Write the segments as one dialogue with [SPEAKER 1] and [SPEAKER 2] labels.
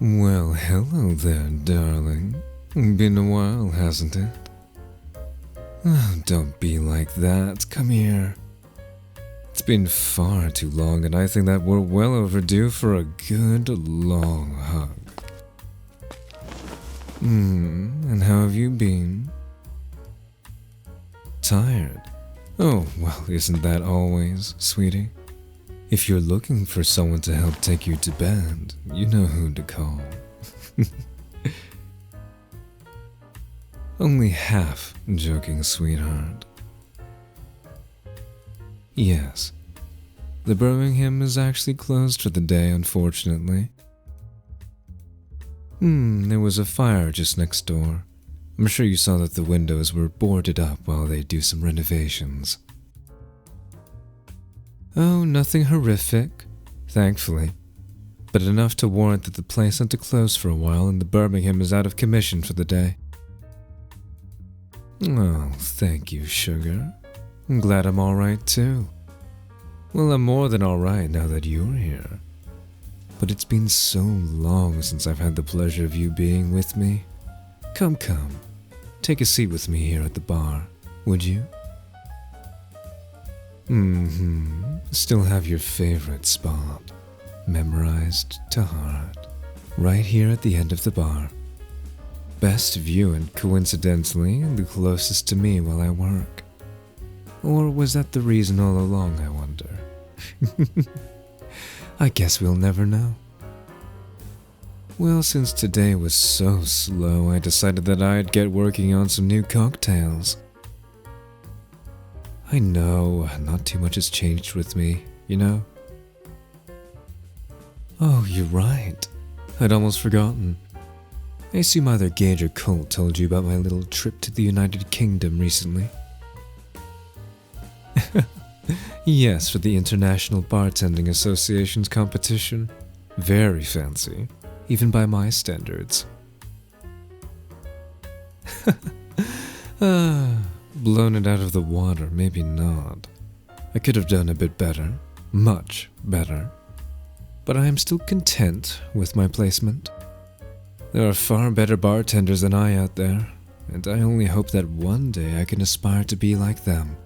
[SPEAKER 1] Well, hello there, darling. Been a while, hasn't it? Oh, don't be like that. Come here. It's been far too long, and I think that we're well overdue for a good, long hug. And how have you been? Tired? Oh, well, isn't that always, sweetie? If you're looking for someone to help take you to bed, you know who to call. Only half joking, sweetheart. Yes, the Birmingham is actually closed for the day, unfortunately. There was a fire just next door. I'm sure you saw that the windows were boarded up while they do some renovations. Oh, nothing horrific, thankfully, but enough to warrant that the place had to close for a while and the Birmingham is out of commission for the day. Oh, thank you, sugar. I'm glad I'm alright too. Well, I'm more than alright now that you're here. But it's been so long since I've had the pleasure of you being with me. Come, take a seat with me here at the bar, would you? Still have your favorite spot memorized to heart, right here at the end of the bar. Best view and coincidentally the closest to me while I work. Or was that the reason all along, I wonder? I guess we'll never know. Well, since today was so slow, I decided that I'd get working on some new cocktails. I know, not too much has changed with me, you know? Oh, you're right. I'd almost forgotten. I assume either Gage or Colt told you about my little trip to the United Kingdom recently. Yes, for the International Bartending Association's competition. Very fancy, even by my standards. Blown it out of the water, maybe not. I could have done a bit better, much better. But I am still content with my placement. There are far better bartenders than I out there, and I only hope that one day I can aspire to be like them.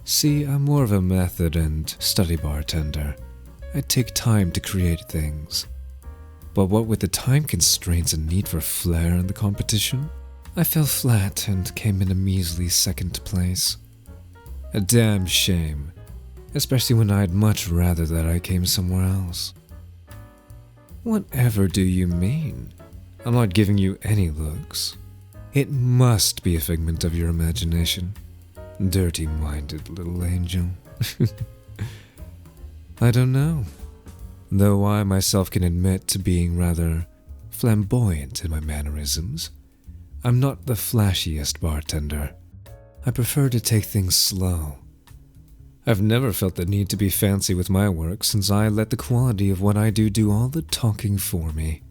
[SPEAKER 1] See, I'm more of a method and study bartender. I take time to create things. But what with the time constraints and need for flair in the competition, I fell flat and came in a measly second place. A damn shame, especially when I'd much rather that I came somewhere else. Whatever do you mean? I'm not giving you any looks. It must be a figment of your imagination. Dirty-minded little angel. I don't know. Though I myself can admit to being rather flamboyant in my mannerisms, I'm not the flashiest bartender. I prefer to take things slow. I've never felt the need to be fancy with my work since I let the quality of what I do all the talking for me.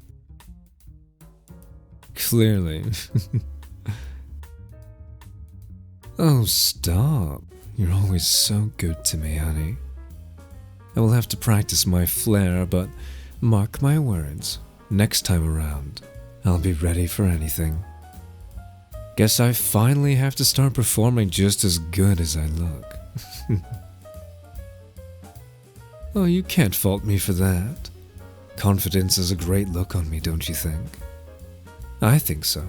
[SPEAKER 1] Clearly. Oh, stop. You're always so good to me, honey. I will have to practice my flair, but mark my words, next time around, I'll be ready for anything. Guess I finally have to start performing just as good as I look. Oh, you can't fault me for that. Confidence is a great look on me, don't you think? I think so.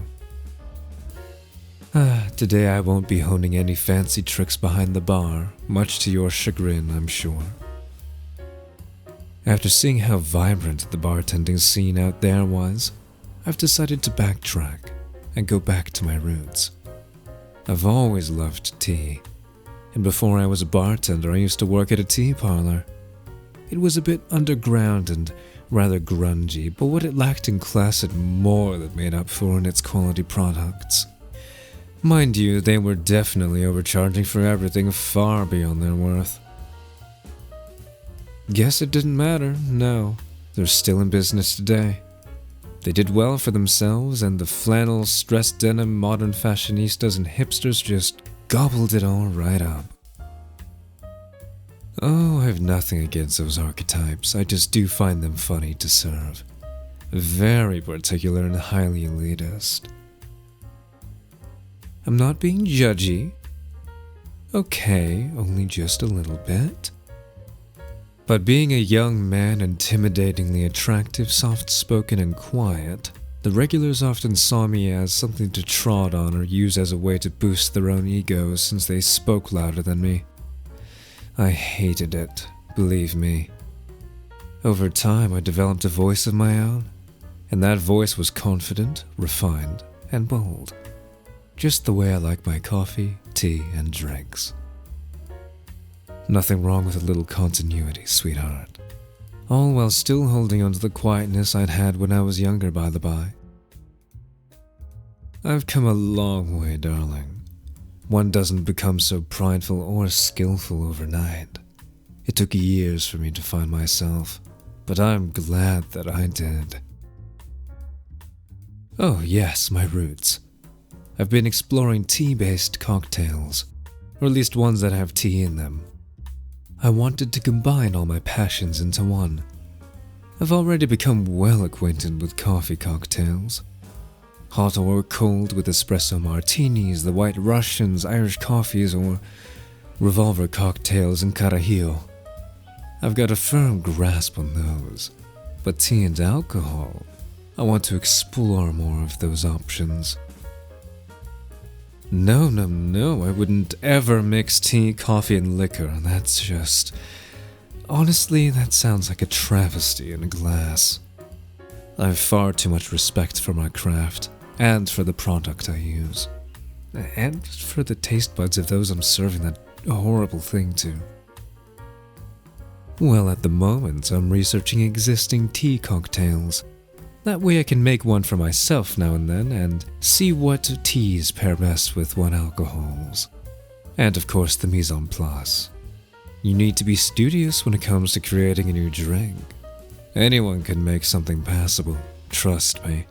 [SPEAKER 1] Today I won't be honing any fancy tricks behind the bar, much to your chagrin, I'm sure. After seeing how vibrant the bartending scene out there was, I've decided to backtrack and go back to my roots. I've always loved tea, and before I was a bartender I used to work at a tea parlor. It was a bit underground and rather grungy, but what it lacked in class it more than made up for in its quality products. Mind you, they were definitely overcharging for everything far beyond their worth. Guess it didn't matter, no. They're still in business today. They did well for themselves, and the flannel, stressed denim, modern fashionistas and hipsters just gobbled it all right up. Oh, I have nothing against those archetypes, I just do find them funny to serve. Very particular and highly elitist. I'm not being judgy. Okay, only just a little bit. But being a young man, intimidatingly attractive, soft-spoken, and quiet, the regulars often saw me as something to trot on or use as a way to boost their own egos since they spoke louder than me. I hated it, believe me. Over time, I developed a voice of my own, and that voice was confident, refined, and bold. Just the way I like my coffee, tea, and drinks. Nothing wrong with a little continuity, sweetheart. All while still holding on to the quietness I'd had when I was younger, by the by. I've come a long way, darling. One doesn't become so prideful or skillful overnight. It took years for me to find myself, but I'm glad that I did. Oh yes, my roots. I've been exploring tea-based cocktails, or at least ones that have tea in them. I wanted to combine all my passions into one. I've already become well acquainted with coffee cocktails. Hot or cold with espresso martinis, the white Russians, Irish coffees, or revolver cocktails and carajillo. I've got a firm grasp on those, but tea and alcohol, I want to explore more of those options. No, I wouldn't ever mix tea, coffee, and liquor. That's just... Honestly, that sounds like a travesty in a glass. I have far too much respect for my craft, and for the product I use, and for the taste buds of those I'm serving that horrible thing to. Well, at the moment, I'm researching existing tea cocktails. That way I can make one for myself now and then and see what teas pair best with what alcohols. And of course the mise en place. You need to be studious when it comes to creating a new drink. Anyone can make something passable, trust me.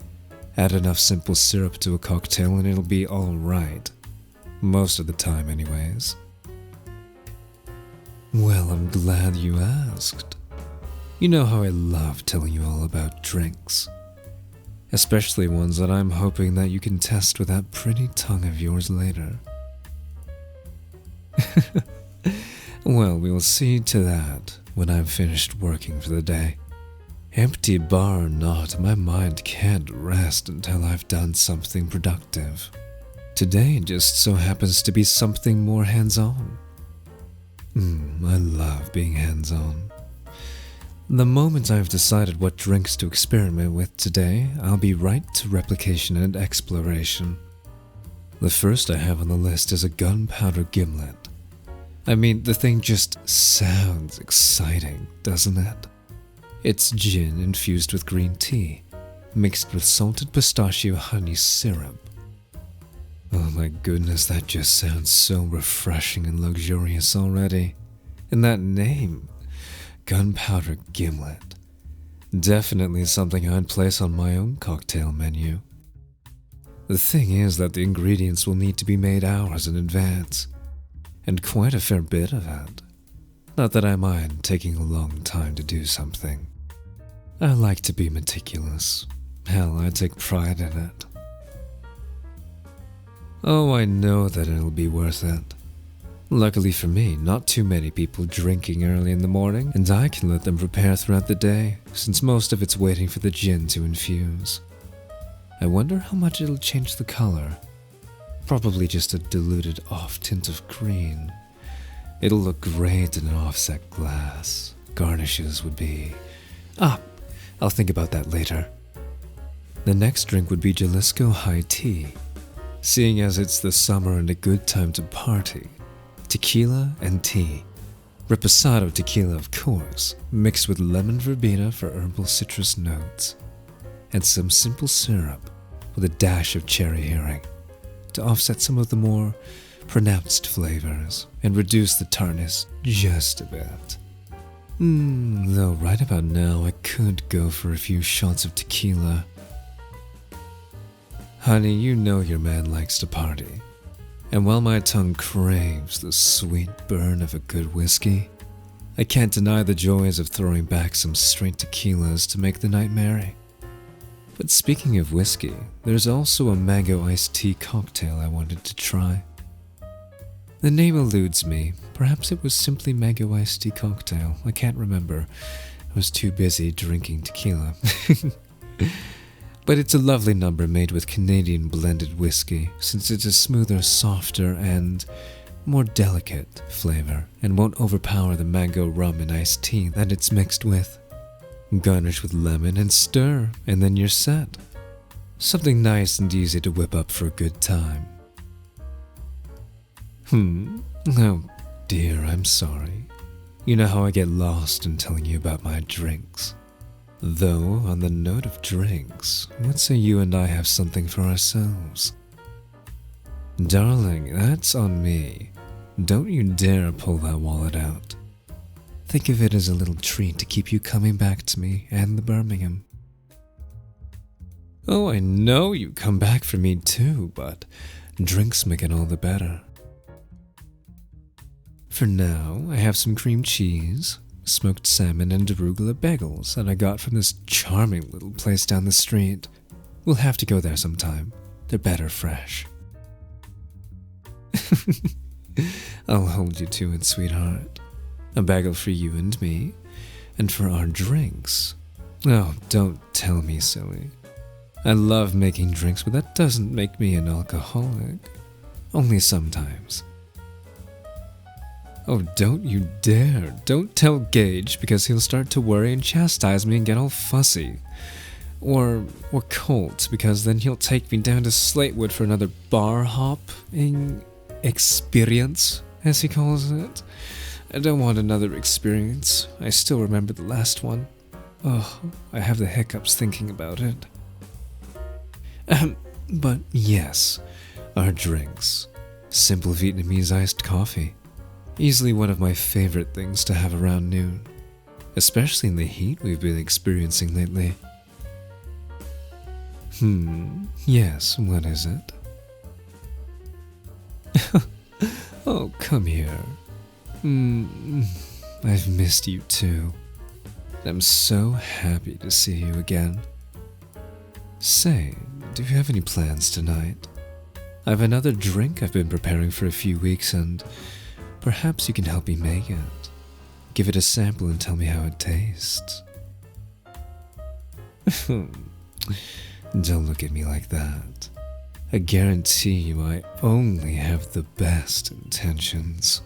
[SPEAKER 1] Add enough simple syrup to a cocktail and it'll be alright. Most of the time anyways. Well, I'm glad you asked. You know how I love telling you all about drinks. Especially ones that I'm hoping that you can test with that pretty tongue of yours later. Well, we'll see to that when I've finished working for the day. Empty bar or not, my mind can't rest until I've done something productive. Today just so happens to be something more hands-on. I love being hands-on. The moment I've decided what drinks to experiment with today, I'll be right to replication and exploration. The first I have on the list is a gunpowder gimlet. I mean, the thing just sounds exciting, doesn't it? It's gin infused with green tea, mixed with salted pistachio honey syrup. Oh my goodness, that just sounds so refreshing and luxurious already. And that name, Gunpowder Gimlet. Definitely something I'd place on my own cocktail menu. The thing is that the ingredients will need to be made hours in advance, and quite a fair bit of it. Not that I mind taking a long time to do something. I like to be meticulous. Hell, I take pride in it. Oh, I know that it'll be worth it. Luckily for me, not too many people drinking early in the morning, and I can let them prepare throughout the day, since most of it's waiting for the gin to infuse. I wonder how much it'll change the color. Probably just a diluted off tint of green. It'll look great in an offset glass. Garnishes would be... I'll think about that later. The next drink would be Jalisco High Tea. Seeing as it's the summer and a good time to party, tequila and tea. Reposado tequila, of course, mixed with lemon verbena for herbal citrus notes, and some simple syrup with a dash of cherry herring to offset some of the more pronounced flavors and reduce the tartness just a bit. Though right about now I could go for a few shots of tequila. Honey, you know your man likes to party. And while my tongue craves the sweet burn of a good whiskey, I can't deny the joys of throwing back some straight tequilas to make the night merry. But speaking of whiskey, there's also a mango iced tea cocktail I wanted to try. The name eludes me. Perhaps it was simply mango iced tea cocktail. I can't remember. I was too busy drinking tequila. But it's a lovely number made with Canadian blended whiskey, since it's a smoother, softer, and more delicate flavor, and won't overpower the mango rum and iced tea that it's mixed with. Garnish with lemon and stir, and then you're set. Something nice and easy to whip up for a good time. Oh dear, I'm sorry. You know how I get lost in telling you about my drinks. Though, on the note of drinks, let's say you and I have something for ourselves. Darling, that's on me. Don't you dare pull that wallet out. Think of it as a little treat to keep you coming back to me and the Birmingham. Oh, I know you come back for me too, but drinks make it all the better. For now, I have some cream cheese, smoked salmon, and arugula bagels that I got from this charming little place down the street. We'll have to go there sometime. They're better fresh. I'll hold you to it, sweetheart. A bagel for you and me, and for our drinks. Oh, don't tell me, silly. I love making drinks, but that doesn't make me an alcoholic. Only sometimes. Oh, don't you dare. Don't tell Gage, because he'll start to worry and chastise me and get all fussy. Or Colt, because then he'll take me down to Slatewood for another bar hopping experience, as he calls it. I don't want another experience. I still remember the last one. Oh, I have the hiccups thinking about it. But yes, our drinks. Simple Vietnamese iced coffee. Easily one of my favorite things to have around noon. Especially in the heat we've been experiencing lately. Yes, what is it? Oh, come here. I've missed you too. I'm so happy to see you again. Say, do you have any plans tonight? I have another drink I've been preparing for a few weeks, and perhaps you can help me make it. Give it a sample and tell me how it tastes. Don't look at me like that. I guarantee you I only have the best intentions.